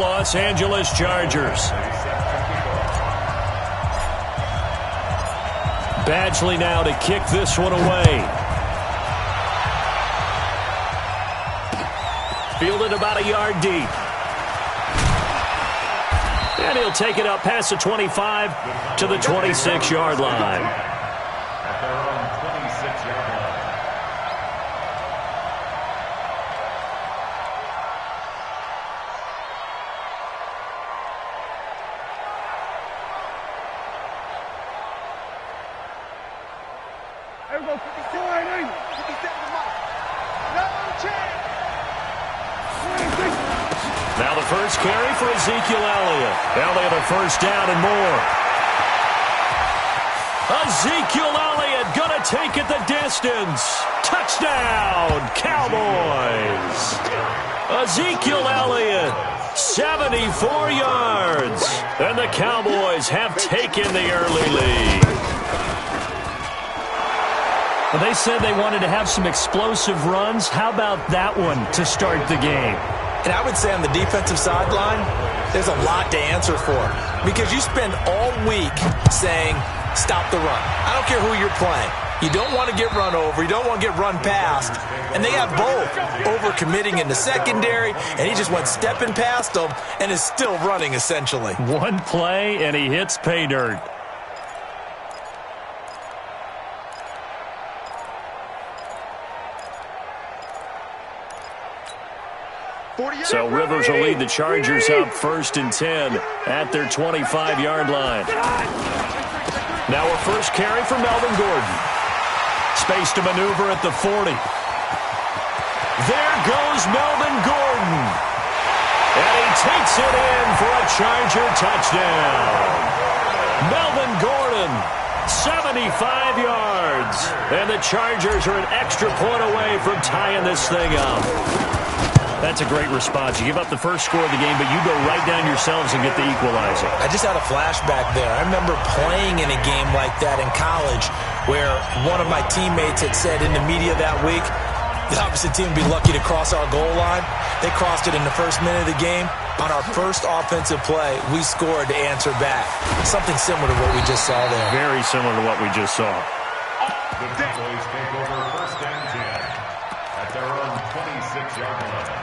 Los Angeles Chargers. Badgley now to kick this one away. Fielded about a yard deep. And he'll take it up past the 25 to the 26-yard line. At their own 26-yard line. Now the first carry for Ezekiel Elliott. Elliott a first down and more. Ezekiel Elliott going to take it the distance. Touchdown, Cowboys. Ezekiel Elliott, 74 yards. And the Cowboys have taken the early lead. Well, they said they wanted to have some explosive runs. How about that one to start the game? And I would say on the defensive sideline, there's a lot to answer for. Because you spend all week saying, stop the run. I don't care who you're playing. You don't want to get run over. You don't want to get run past. And they have both. Overcommitting in the secondary, and he just went stepping past them and is still running, essentially. One play, and he hits pay dirt. So Rivers will lead the Chargers up 1st and 10 at their 25-yard line. Now a first carry for Melvin Gordon. Space to maneuver at the 40. There goes Melvin Gordon. And he takes it in for a Charger touchdown. Melvin Gordon, 75 yards. And the Chargers are an extra point away from tying this thing up. That's a great response. You give up the first score of the game, but you go right down yourselves and get the equalizer. I just had a flashback there. I remember playing in a game like that in college where one of my teammates had said in the media that week, the opposite team would be lucky to cross our goal line. They crossed it in the first minute of the game. On our first offensive play, we scored to answer back. Something similar to what we just saw there. Very similar to what we just saw. The Cowboys take over 1st and 10 at their own 26-yard line.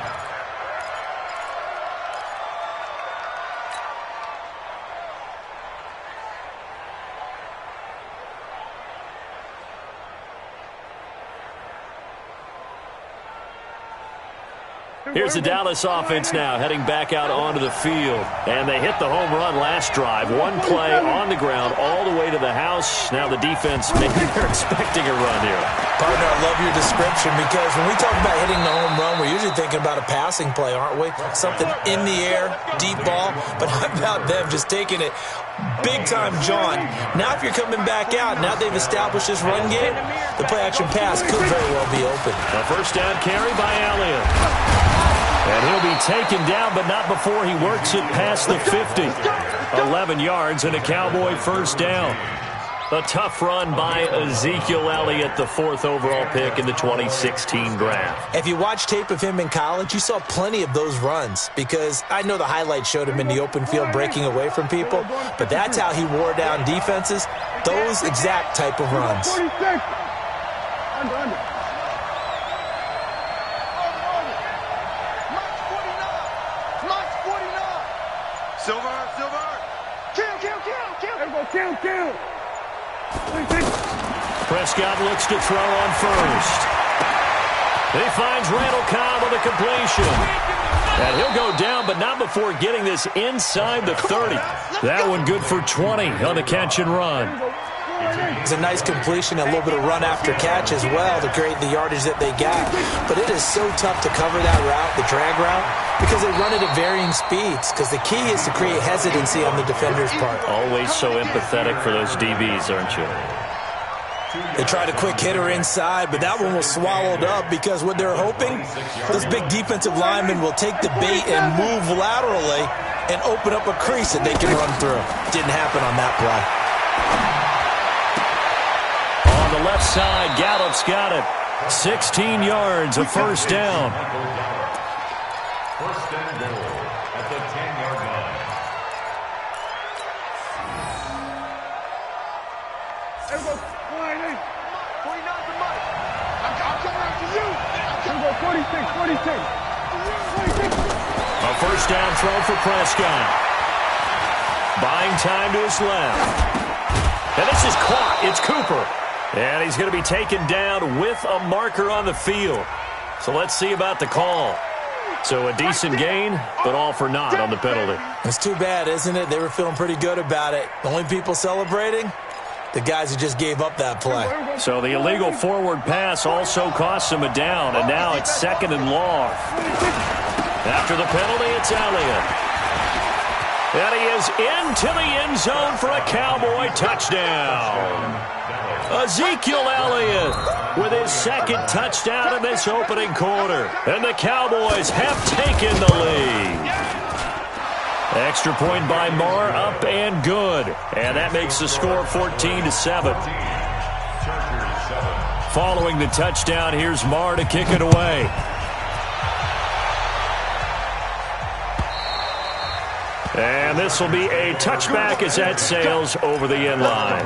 Here's the Dallas offense now heading back out onto the field. And they hit the home run last drive. One play on the ground all the way to the house. Now the defense, maybe they're expecting a run here. Partner, I love your description because when we talk about hitting the home run, we're usually thinking about a passing play, aren't we? Something in the air, deep ball. But how about them just taking it big time, John? Now if you're coming back out, now they've established this run game, the play-action pass could very well be open. A first down carry by Elliott. And he'll be taken down, but not before he works it past the 50. 11 yards and a Cowboy first down. A tough run by Ezekiel Elliott, the 4th overall pick in the 2016 draft. If you watch tape of him in college, you saw plenty of those runs because I know the highlights showed him in the open field breaking away from people, but that's how he wore down defenses, those exact type of runs. Kill. Prescott looks to throw on first. He finds Randall Cobb on the completion. And he'll go down, but not before getting this inside the 30. That one good for 20 on the catch and run. It's a nice completion, a little bit of run after catch as well to create the yardage that they got. But it is so tough to cover that route, the drag route, because they run it at varying speeds. Because the key is to create hesitancy on the defender's part. Always so empathetic for those DBs, aren't you? They tried a quick hitter inside, but that one was swallowed up because what they're hoping, this big defensive lineman will take the bait and move laterally and open up a crease that they can run through. Didn't happen on that play. On the left side, Gallup's got it. 16 yards, a first down. First and goal at the 10-yard touchdown throw for Prescott. Buying time to his left. And this is caught. It's Cooper. And he's going to be taken down with a marker on the field. So let's see about the call. So a decent gain, but all for naught on the penalty. It's too bad, isn't it? They were feeling pretty good about it. The only people celebrating, the guys who just gave up that play. So the illegal forward pass also costs him a down, and now it's 2nd and long. After the penalty, it's Elliott. And he is into the end zone for a Cowboy touchdown. Ezekiel Elliott with his 2nd touchdown in this opening quarter. And the Cowboys have taken the lead. Extra point by Marr, up and good. And that makes the score 14-7. Following the touchdown, here's Marr to kick it away. And this will be a touchback as that sails over the end line.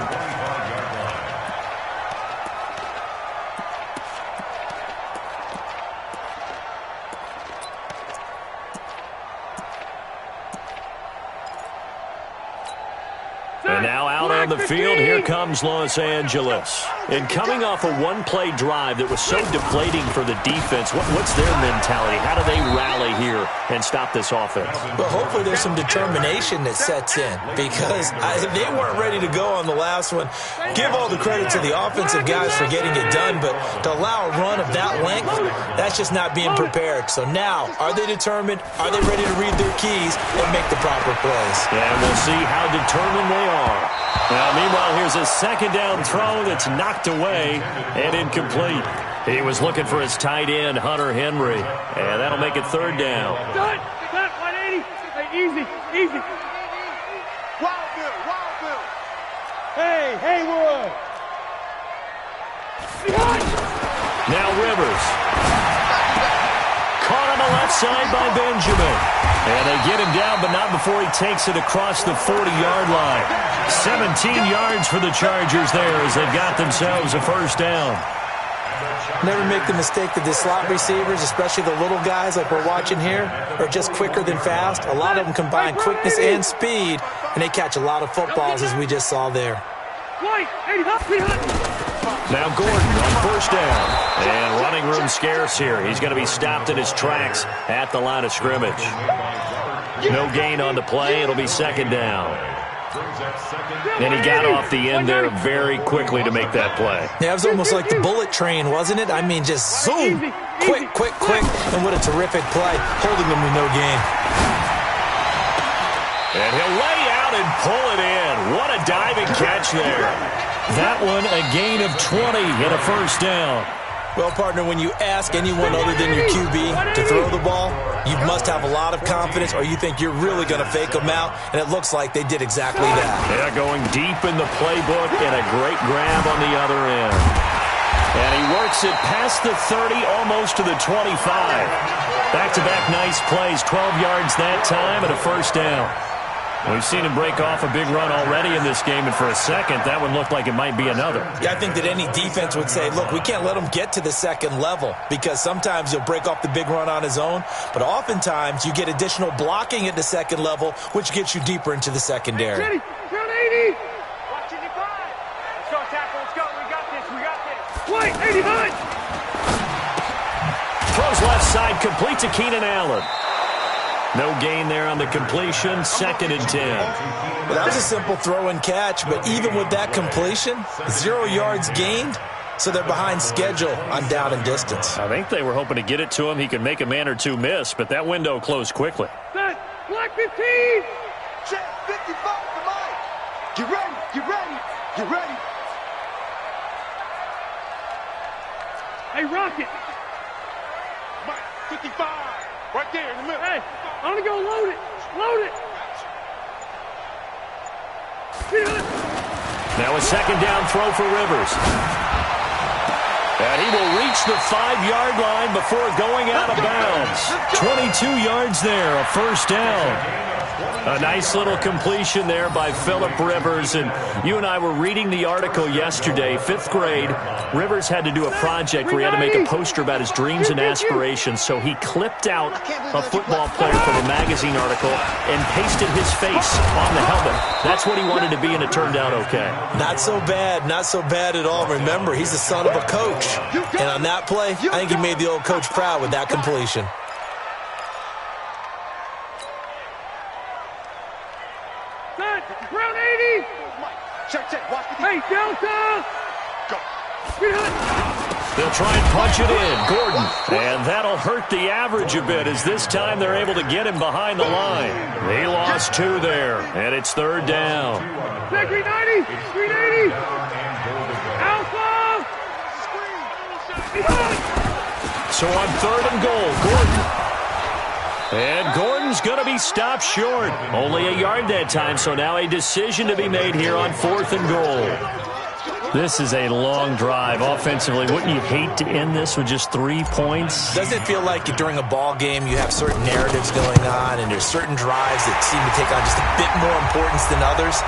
And now out on the field, here comes Los Angeles. And coming off a one-play drive that was so deflating for the defense, what's their mentality? How do they rally here and stop this offense? Well, hopefully there's some determination that sets in because they weren't ready to go on the last one. Give all the credit to the offensive guys for getting it done, but to allow a run of that length, that's just not being prepared. So now, are they determined? Are they ready to read their keys and make the proper plays? And we'll see how determined they are. Now, meanwhile, here's a 2nd down throw that's knocked away and incomplete. He was looking for his tight end, Hunter Henry, and that'll make it 3rd down. Done, 180. Hey, easy. Wild Bill. Hey, Haywood. Now Rivers. Caught on the left side by Benjamin. And they get him down, but not before he takes it across the 40-yard line. 17 yards for the Chargers there as they've got themselves a 1st down. Never make the mistake that the slot receivers, especially the little guys like we're watching here, are just quicker than fast. A lot of them combine quickness and speed, and they catch a lot of footballs as we just saw there. Now Gordon on 1st down. And running room scarce here. He's going to be stopped in his tracks at the line of scrimmage. No gain on the play. It'll be 2nd down. And he got off the end there very quickly to make that play. Yeah, it was almost like the bullet train, wasn't it? I mean, just zoom. Quick. And what a terrific play. Holding them with no gain. And he'll lay out and pull it in. What a diving catch there. That one, a gain of 20 and a 1st down. Well, partner, when you ask anyone other than your QB to throw the ball, you must have a lot of confidence or you think you're really going to fake them out, and it looks like they did exactly that. Yeah, going deep in the playbook and a great grab on the other end. And he works it past the 30, almost to the 25. Back-to-back nice plays, 12 yards that time and a 1st down. We've seen him break off a big run already in this game, and for a second, that one looked like it might be another. Yeah, I think that any defense would say, look, we can't let him get to the 2nd level because sometimes he'll break off the big run on his own, but oftentimes you get additional blocking at the 2nd level, which gets you deeper into the secondary. Ready, round 80. Watch it, 5. Let's go, tackle, let's go. We got this. White, 80 high. Throws left side, complete to Keenan Allen. No gain there on the completion, 2nd and 10. Well, that was a simple throw and catch, but even with that completion, 0 yards gained, so they're behind schedule on down and distance. I think they were hoping to get it to him. He could make a man or two miss, but that window closed quickly. Set, black 15. Check 55, come on. Get ready. Hey, Rocket. 55, right there in the middle. Hey, I'm going to go load it. Now a 2nd down throw for Rivers. And he will reach the 5-yard line before going out of bounds. 22 yards there, a 1st down. A nice little completion there by Phillip Rivers. And you and I were reading the article yesterday, 5th grade. Rivers had to do a project where he had to make a poster about his dreams and aspirations. So he clipped out a football player from a magazine article and pasted his face on the helmet. That's what he wanted to be, and it turned out okay. Not so bad. Not so bad at all. Remember, he's the son of a coach. And on that play, I think he made the old coach proud with that completion. Round 80. Check. Watch the Hey, Delta. Go. They'll try and punch it in. Gordon. And that'll hurt the average a bit, as this time they're able to get him behind the line. He lost 2 there, and it's 3rd down. 390. 380. Alpha. So on 3rd and goal, Gordon. And Gordon's going to be stopped short. Only a yard that time, so now a decision to be made here on 4th and goal. This is a long drive offensively. Wouldn't you hate to end this with just 3 points? Doesn't it feel like during a ball game you have certain narratives going on and there's certain drives that seem to take on just a bit more importance than others?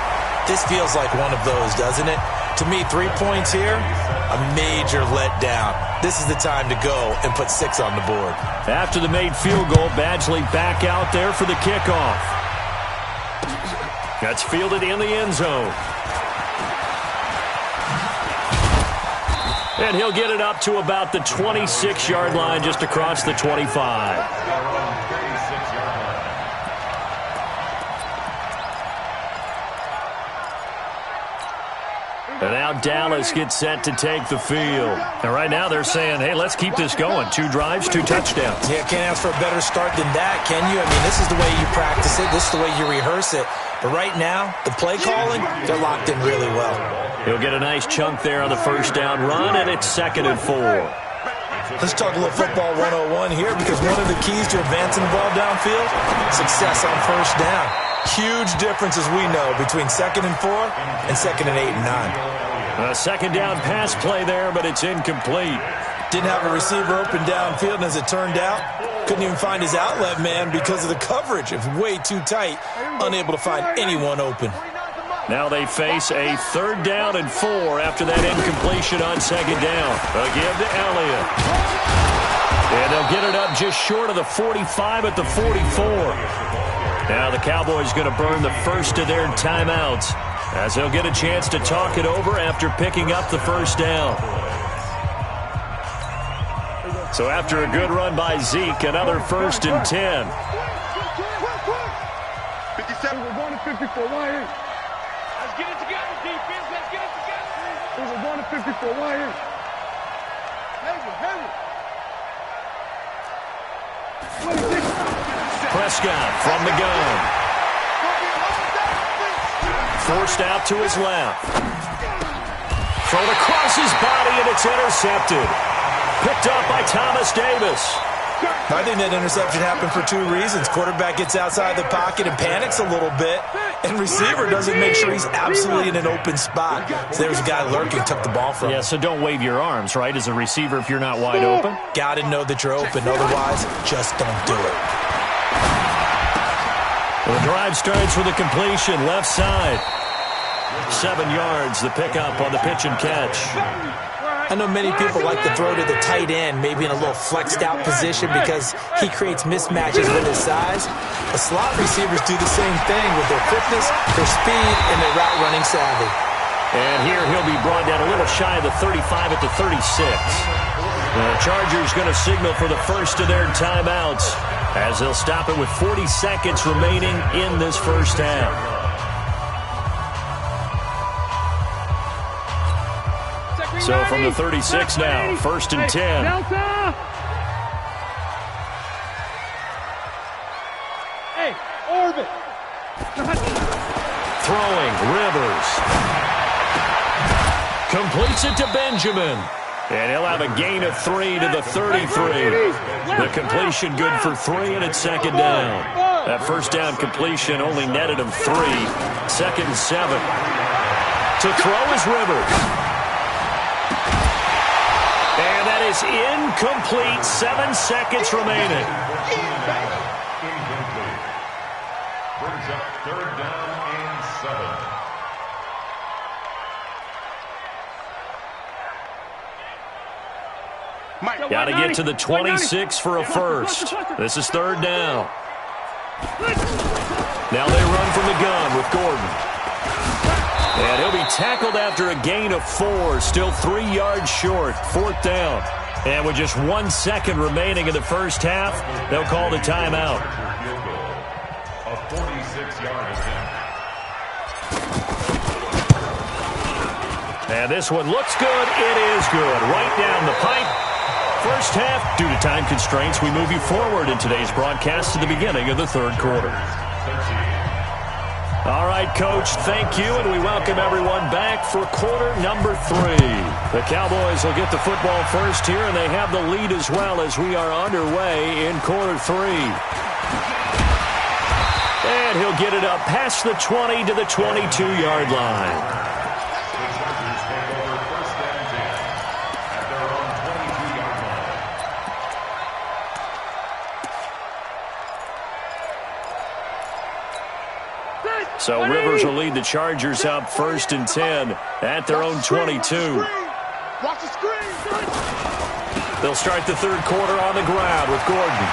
This feels like one of those, doesn't it? To me, 3 points here, a major letdown. This is the time to go and put 6 on the board. After the made field goal, Badgley back out there for the kickoff. That's fielded in the end zone. And he'll get it up to about the 26-yard line, just across the 25. And now Dallas gets set to take the field. And right now they're saying, hey, let's keep this going. 2 drives, 2 touchdowns. Yeah, can't ask for a better start than that, can you? I mean, this is the way you practice it. This is the way you rehearse it. But right now, the play calling, they're locked in really well. He'll get a nice chunk there on the first down run, and it's 2nd and 4. Let's talk a little football 101 here, because one of the keys to advancing the ball downfield, success on first down. Huge differences we know between 2nd and 4 and 2nd and 8 and 9. A 2nd down pass play there, but it's incomplete. Didn't have a receiver open downfield, and as it turned out, couldn't even find his outlet man because of the coverage. It was way too tight, unable to find anyone open. Now they face a 3rd down and 4 after that incompletion on 2nd down. A give to Elliott. And they'll get it up just short of the 45 at the 44. Now the Cowboys going to burn the first of their timeouts, as they'll get a chance to talk it over after picking up the first down. So after a good run by Zeke, another 1st and 10. 57. We're going to 54. Why here? Let's get it together, defense. Let's get it together. We're going to 54. Why here? Heavy. Prescott from the gun. Forced out to his left. Thrown across his body, and it's intercepted. Picked up by Thomas Davis. I think that interception happened for 2 reasons. Quarterback gets outside the pocket and panics a little bit, and receiver doesn't make sure he's absolutely in an open spot. So there's a guy lurking, took the ball from him. Yeah, so don't wave your arms, right, as a receiver if you're not wide open. Got to know that you're open. Otherwise, just don't do it. Well, the drive starts with a completion, left side. 7 yards, the pickup on the pitch and catch. I know many people like to throw to the tight end, maybe in a little flexed out position because he creates mismatches with his size. The slot receivers do the same thing with their quickness, their speed, and their route running savvy. And here he'll be brought down a little shy of the 35 at the 36. The Chargers going to signal for the first of their timeouts, as they'll stop it with 40 seconds remaining in this first half. So from the 36 now, 1st and 10. Delta! Hey, orbit! Throwing, Rivers. Completes it to Benjamin. And he'll have a gain of 3 to the 33. The completion good for 3, and it's 2nd down. That first down completion only netted him 3. 2nd and 7. To throw is Rivers. And that is incomplete. 7 seconds remaining. brings up 3rd down and 7. Got to get to the 26 for a first. This is 3rd down. Now they run from the gun with Gordon. And he'll be tackled after a gain of 4. Still 3 yards short. 4th down. And with just 1 second remaining in the first half, they'll call the timeout. A 46-yard attempt. And this one looks good. It is good. Right down the pipe. First half, due to time constraints, we move you forward in today's broadcast to the beginning of the 3rd quarter. All right, Coach, thank you, and we welcome everyone back for quarter number 3. The Cowboys will get the football first here, and they have the lead as well as we are underway in quarter 3. And he'll get it up past the 20 to the 22-yard line. So Rivers will lead the Chargers up 1st and 10 at their own 22. Watch the screen. They'll start the 3rd quarter on the ground with Gordon.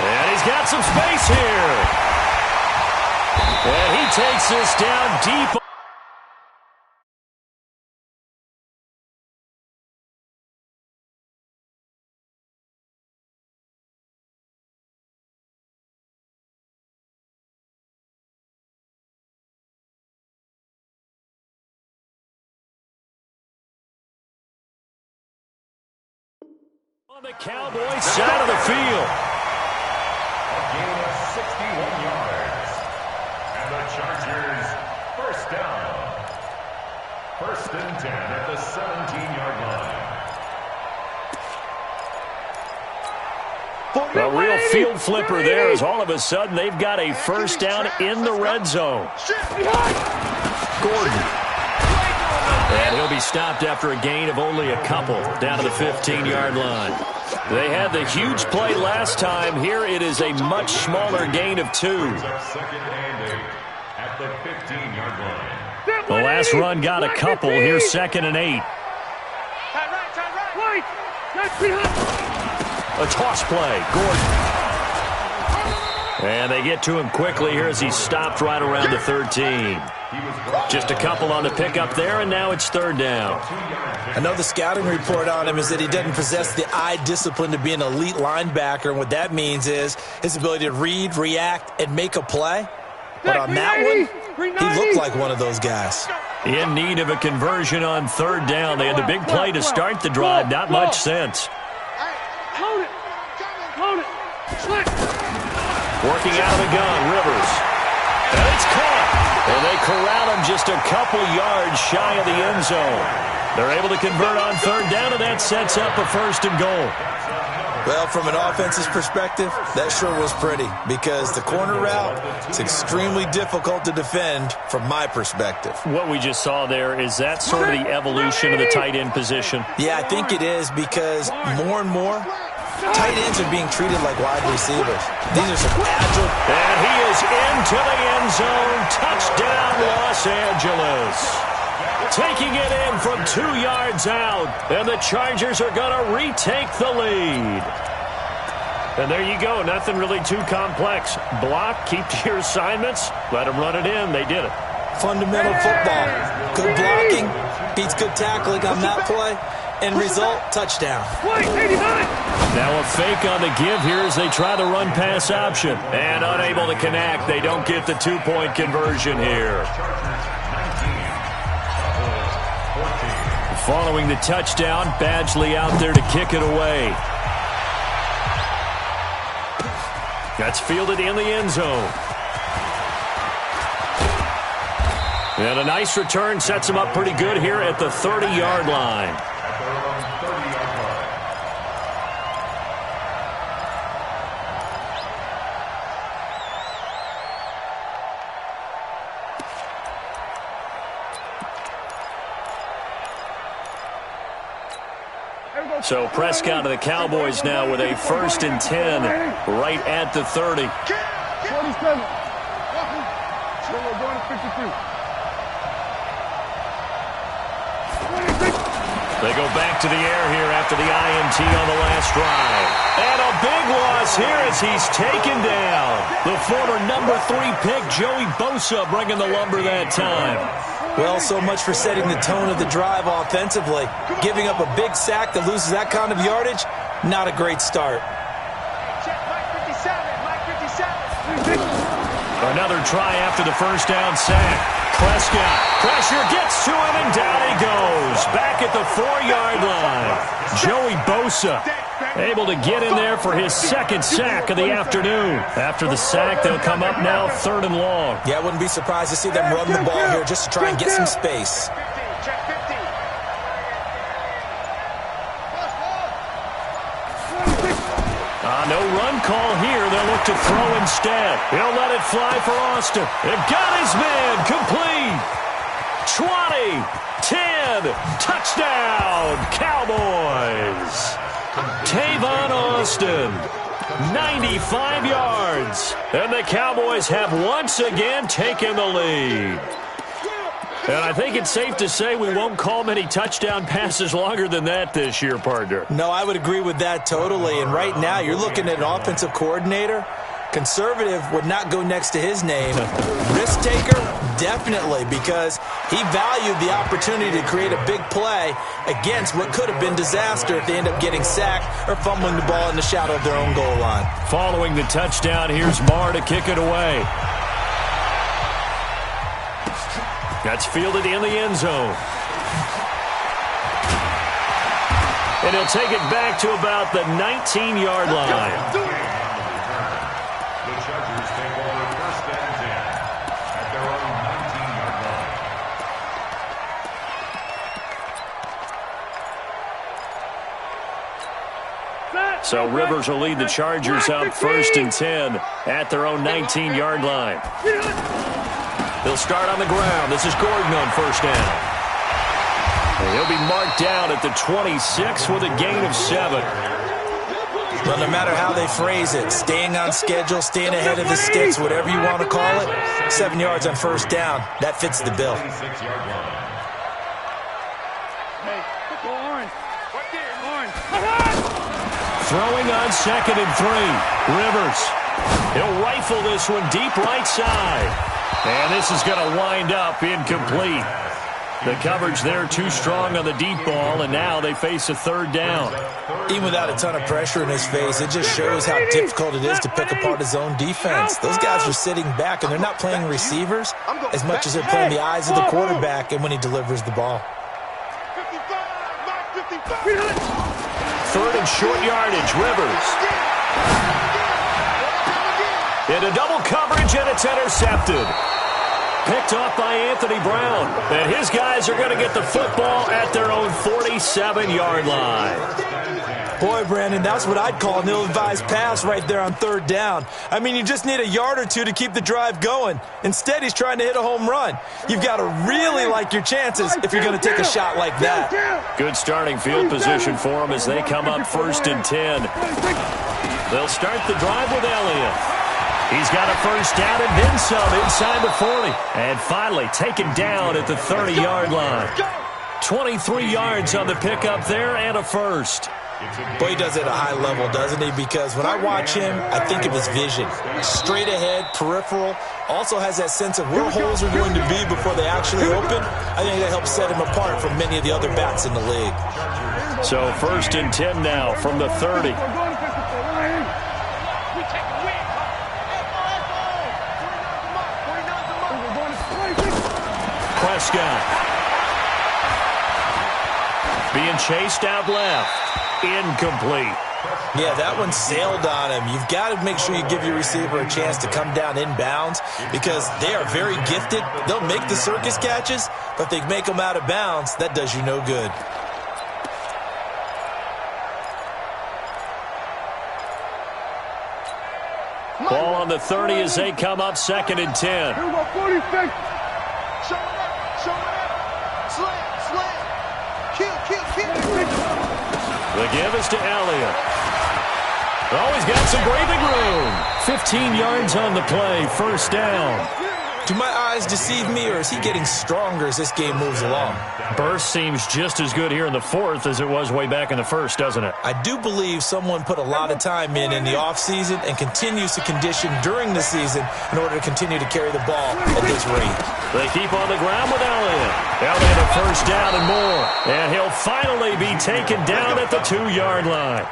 And he's got some space here. And he takes this down deep. On the Cowboys side of the field. A gain of 61 yards. And the Chargers, 1st down. 1st and 10 at the 17-yard line. A real field flipper there as all of a sudden they've got a 1st down in the red zone. Gordon. And he'll be stopped after a gain of only a couple down to the 15-yard line. They had the huge play last time. Here it is a much smaller gain of 2. 2nd and 8 at the 15-yard line. The last run got a couple. Here's 2nd and 8. A toss play. Gordon. And they get to him quickly here as he's stopped right around the 13. Just a couple on the pickup there, and now it's 3rd down. I know the scouting report on him is that he doesn't possess the eye discipline to be an elite linebacker, and what that means is his ability to read, react, and make a play. But on that one, he looked like one of those guys. In need of a conversion on 3rd down. They had the big play to start the drive. Not much sense. Hold it. Hold it. Working out of the gun, Rivers. And it's caught. And they corral him just a couple yards shy of the end zone. They're able to convert on 3rd down, and that sets up a 1st and goal. Well, from an offense's perspective, that sure was pretty because the corner route is extremely difficult to defend from my perspective. What we just saw there, is that sort of the evolution of the tight end position? Yeah, I think it is because more and more tight ends are being treated like wide receivers. These are some agile. And he is into the end zone. Touchdown, Los Angeles. Taking it in from 2 yards out. And the Chargers are going to retake the lead. And there you go. Nothing really too complex. Block, keep to your assignments. Let them run it in. They did it. Fundamental football. Good blocking beats good tackling on that play. End result, touchdown. Now a fake on the give here as they try the run-pass option. And unable to connect. They don't get the 2-point conversion here. Following the touchdown, Badgley out there to kick it away. That's fielded in the end zone. And a nice return sets him up pretty good here at the 30-yard line. So Prescott of the Cowboys now with a 1st and 10 right at the 30. 47. We're going to 52. 26. They go back to the air here after the INT on the last drive. And a big loss here as he's taken down. The former number 3 pick, Joey Bosa, bringing the lumber that time. Well, so much for setting the tone of the drive offensively. Giving up a big sack that loses that kind of yardage, not a great start. Check Mike 57. Mike 57. Another try after the first down sack. Prescott, pressure gets to him, and down he goes. Back at the 4-yard line. Joey Bosa able to get in there for his 2nd sack of the afternoon. After the sack, they'll come up now 3rd and long. Yeah, I wouldn't be surprised to see them run the ball here just to try and get some space. Check 50. No run call here. They'll look to throw instead. He'll let it fly for Austin. They've got his man complete. 20, 10, touchdown, Cowboys. Tavon Austin, 95 yards. And the Cowboys have once again taken the lead. And I think it's safe to say we won't call many touchdown passes longer than that this year, partner. No, I would agree with that totally. And right now, you're looking at an offensive coordinator. Conservative would not go next to his name. Risk taker, definitely, because he valued the opportunity to create a big play against what could have been disaster if they end up getting sacked or fumbling the ball in the shadow of their own goal line. Following the touchdown, here's Marr to kick it away. That's fielded in the end zone. And he'll take it back to about the 19-yard line. The Chargers take over 1st and 10 at their own 19-yard line. So Rivers will lead the Chargers out 1st and 10 at their own 19-yard line. They'll start on the ground. This is Gordon on 1st down. And he'll be marked down at the 26 with a gain of 7. Well, no matter how they phrase it, staying on schedule, staying ahead of the sticks, whatever you want to call it, 7 yards on 1st down, that fits the bill. Throwing on 2nd and 3. Rivers. He'll rifle this one deep right side. And this is going to wind up incomplete. The coverage there too strong on the deep ball, and now they face a 3rd down. Even without a ton of pressure in his face, it just shows how difficult it is to pick apart his own defense. Those guys are sitting back, and they're not playing receivers as much as they're playing the eyes of the quarterback and when he delivers the ball. 3rd and short yardage, Rivers. Into double coverage, and it's intercepted. Picked off by Anthony Brown. And his guys are going to get the football at their own 47-yard line. Boy, Brandon, that's what I'd call an ill-advised pass right there on 3rd down. I mean, you just need a yard or two to keep the drive going. Instead, he's trying to hit a home run. You've got to really like your chances if you're going to take a shot like that. Good starting field position for them as they come up 1st and 10. They'll start the drive with Elliott. He's got a 1st down and then some inside the 40. And finally taken down at the 30-yard line. 23 yards on the pickup there and a 1st. Boy, he does it at a high level, doesn't he? Because when I watch him, I think of his vision. Straight ahead, peripheral. Also has that sense of where holes are going to be before they actually open. I think that helps set him apart from many of the other backs in the league. So 1st and 10 now from the 30. Prescott. Being chased out left. Incomplete. Yeah, that one sailed on him. You've got to make sure you give your receiver a chance to come down inbounds because they are very gifted. They'll make the circus catches, but if they make them out of bounds, that does you no good. Ball on the 30 as they come up 2nd and 10. Here we go, 46. Show it up. Slam. Kill. The give is to Elliott. Oh, he's got some breathing room. 15 yards on the play, first down. Do my eyes deceive me, or is he getting stronger as this game moves along? Burst seems just as good here in the fourth as it was way back in the first, doesn't it? I do believe someone put a lot of time in the offseason and continues to condition during the season in order to continue to carry the ball at this rate. They keep on the ground with Elliott. Elliott a first down and more. And he'll finally be taken down at the 2-yard line.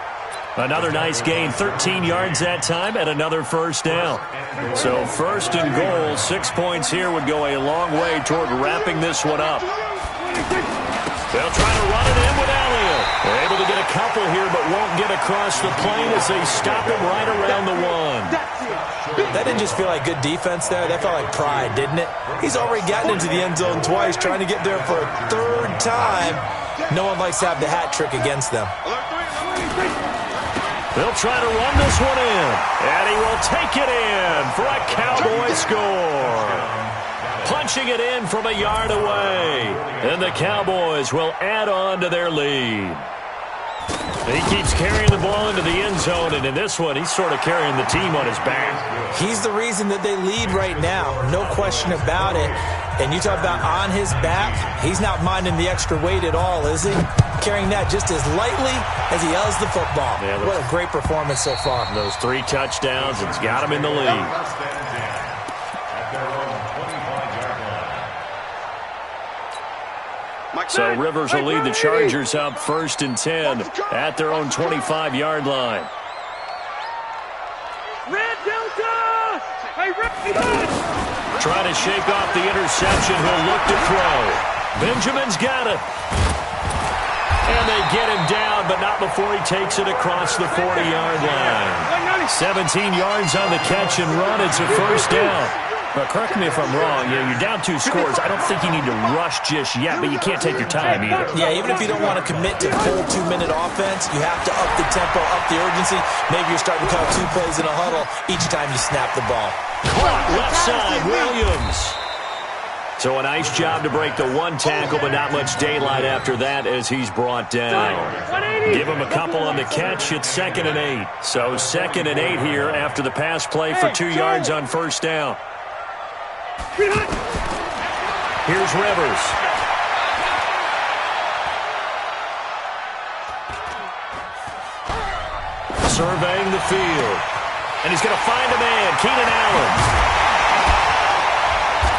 Another nice gain, 13 yards that time, and another first down. So first and goal, 6 points here would go a long way toward wrapping this one up. They'll try to run it in with Elliott. They're able to get a couple here, but won't get across the plane as they stop him right around the 1. That didn't just feel like good defense there. That felt like pride, didn't it? He's already gotten into the end zone twice, trying to get there for a third time. No one likes to have the hat trick against them. They'll try to run this one in, and he will take it in for a Cowboy score. Punching it in from a yard away, and the Cowboys will add on to their lead. He keeps carrying the ball into the end zone, and in this one, he's sort of carrying the team on his back. He's the reason that they lead right now, no question about it. And you talk about on his back, he's not minding the extra weight at all, is he? Carrying that just as lightly as he does the football. Yeah, what a great performance so far. Those 3 touchdowns, it's got him in the lead. So Rivers will lead the Chargers up first and 10 at their own 25-yard line. Red Delta! Hey, Trying to shake off the interception. He'll look to throw. Benjamin's got it. And they get him down, but not before he takes it across the 40-yard line. 17 yards on the catch and run. It's a first down. But correct me if I'm wrong. You're down 2 scores. I don't think you need to rush just yet, but you can't take your time either. Yeah, even if you don't want to commit to full 2-minute offense, you have to up the tempo, up the urgency. Maybe you're starting to call 2 plays in a huddle each time you snap the ball. Caught left side, Williams. So a nice job to break the 1 tackle, but not much daylight after that as he's brought down. Give him a couple on the catch. It's 2nd and 8. So 2nd and 8 here after the pass play for 2 yards on first down. Here's Rivers. Surveying the field. And he's going to find a man, Keenan Allen.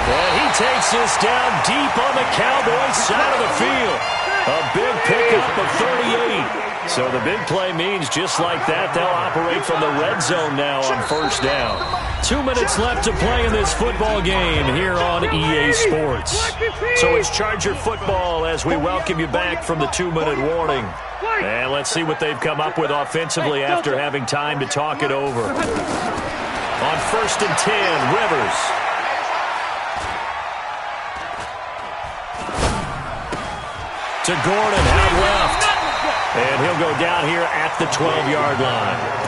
And he takes this down deep on the Cowboys side of the field. A big pickup of 38. So the big play means just like that, they'll operate from the red zone now on first down. 2 minutes left to play in this football game here on EA Sports. So it's Charger football as we welcome you back from the 2-minute warning. And let's see what they've come up with offensively after having time to talk it over. On first and 10, Rivers. To Gordon, out left. And he'll go down here at the 12-yard line.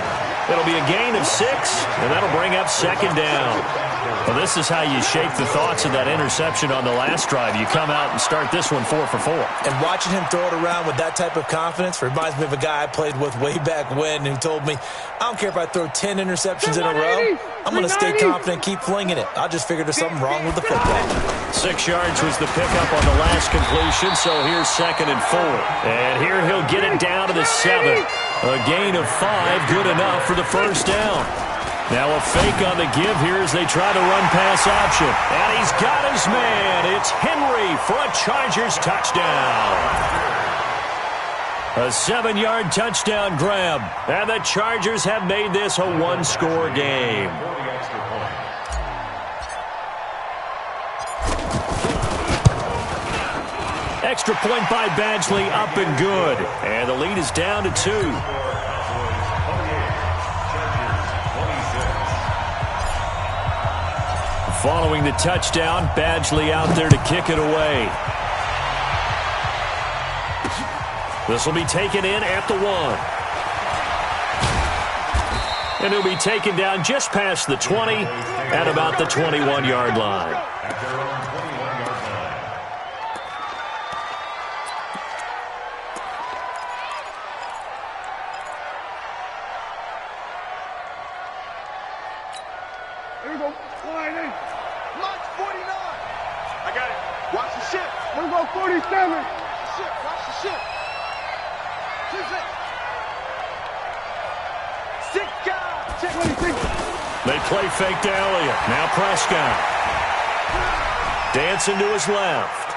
It'll be a gain of 6, and that'll bring up 2nd down. Well, this is how you shake the thoughts of that interception on the last drive. You come out and start this one 4 for 4. And watching him throw it around with that type of confidence reminds me of a guy I played with way back when who told me, I don't care if I throw 10 interceptions in a row. I'm going to stay confident, keep flinging it. I just figured there's something wrong with the football. 6 yards was the pickup on the last completion, so here's 2nd and 4. And here he'll get it down to the 7. A gain of 5, good enough for the first down. Now a fake on the give here as they try to run pass option. And he's got his man. It's Henry for a Chargers touchdown. A 7-yard touchdown grab. And the Chargers have made this a 1-score game. Extra point by Badgley, up and good. And the lead is down to 2. Following the touchdown, Badgley out there to kick it away. This will be taken in at the 1. And he'll be taken down just past the 20 at about the 21-yard line. Here we go. Line 8. Launch 49. I got it. Watch the ship. Here we go. 47. Ship. Watch the ship. 26. 6 guys. Check 26. They play fake to Elliott. Now Prescott. Dancing to his left.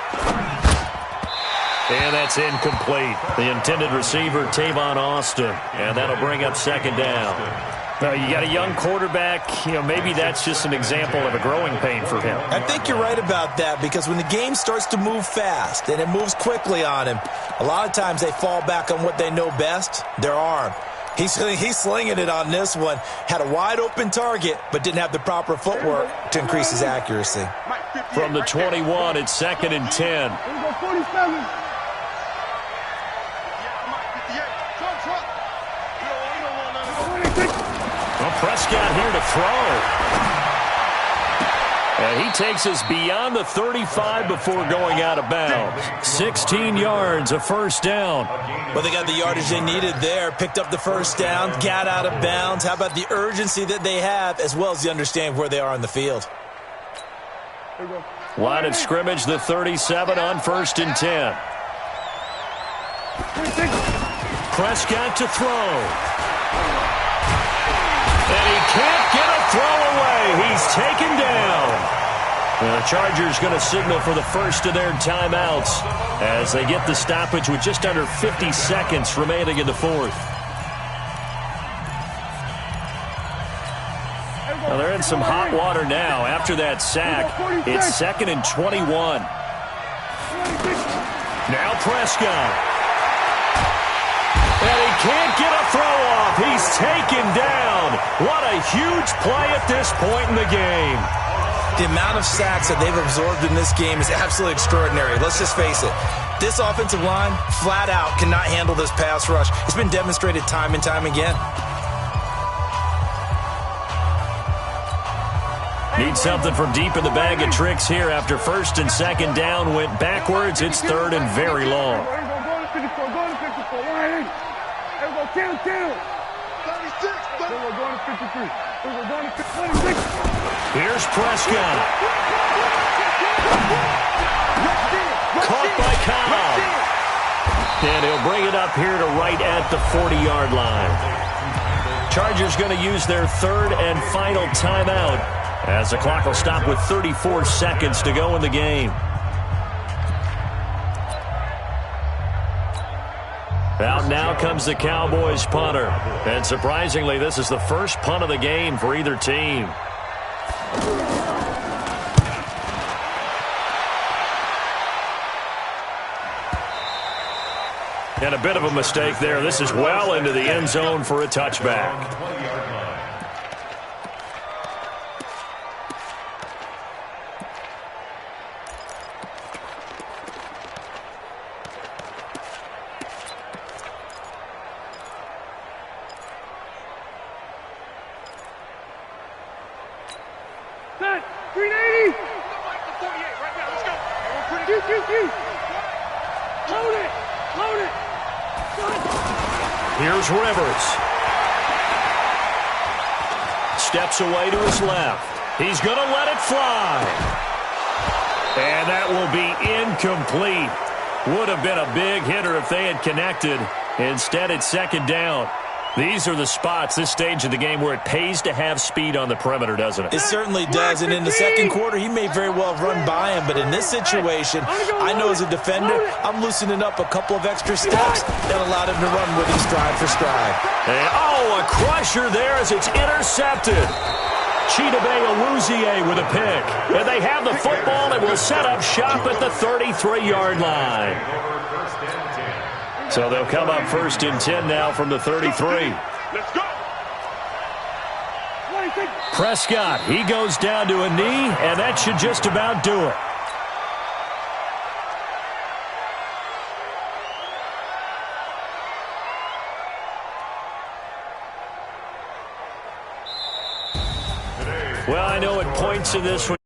And that's incomplete. The intended receiver, Tavon Austin. And that'll bring up second down. You got a young quarterback. Maybe that's just an example of a growing pain for him. I think you're right about that, because when the game starts to move fast and it moves quickly on him, a lot of times they fall back on what they know best, their arm. He's slinging it on this one. Had a wide-open target, but didn't have the proper footwork to increase his accuracy. From the 21, it's 2nd and 10. Here we go. 47. Well, Prescott here to throw. And he takes us beyond the 35 before going out of bounds. 16 yards, a first down. Well, they got the yardage they needed there, picked up the first down, got out of bounds. How about the urgency that they have, as well as the understanding of where they are on the field? Line of scrimmage, the 37 on 1st and 10. Prescott to throw. And he can't get a throw away. He's taken down. The Chargers going to signal for the first of their timeouts as they get the stoppage with just under 50 seconds remaining in the fourth. Well, they're in some hot water now after that sack. It's 2nd and 21. Now Prescott. And he can't get a throw off. He's taken down. What a huge play at this point in the game. The amount of sacks that they've absorbed in this game is absolutely extraordinary. Let's just face it. This offensive line, flat out, cannot handle this pass rush. It's been demonstrated time and time again. Need something from deep in the bag of tricks here after 1st and 2nd down went backwards. It's 3rd and very long. Here we go. Going to 54. Going to 54. Line 8. Here we go. Count. 36. Here we go. Going to 53. Here we go. Going to 26. Here's Prescott. Caught by Cobb. And he'll bring it up here to right at the 40-yard line. Chargers going to use their 3rd and final timeout as the clock will stop with 34 seconds to go in the game. Out now comes the Cowboys punter. And surprisingly, this is the first punt of the game for either team. And a bit of a mistake there. This is well into the end zone for a touchback. Set. 380. Load it. Load it. Here's Rivers. Steps away to his left. He's going to let it fly. And that will be incomplete. Would have been a big hitter if they had connected. Instead, it's 2nd down. These are the spots, this stage of the game, where it pays to have speed on the perimeter, doesn't it? It certainly does, and in the second quarter, he may very well have run by him, but in this situation, I know as a defender, I'm loosening up a couple of extra steps that allowed him to run with him stride for stride. And, a crusher there as it's intercepted. Chidobe Awuzie with a pick. And they have the football and will set up shop at the 33-yard line. So they'll come up 1st and 10 now from the 33. Let's go. Prescott, he goes down to a knee, and that should just about do it. Well, I know it points in this one.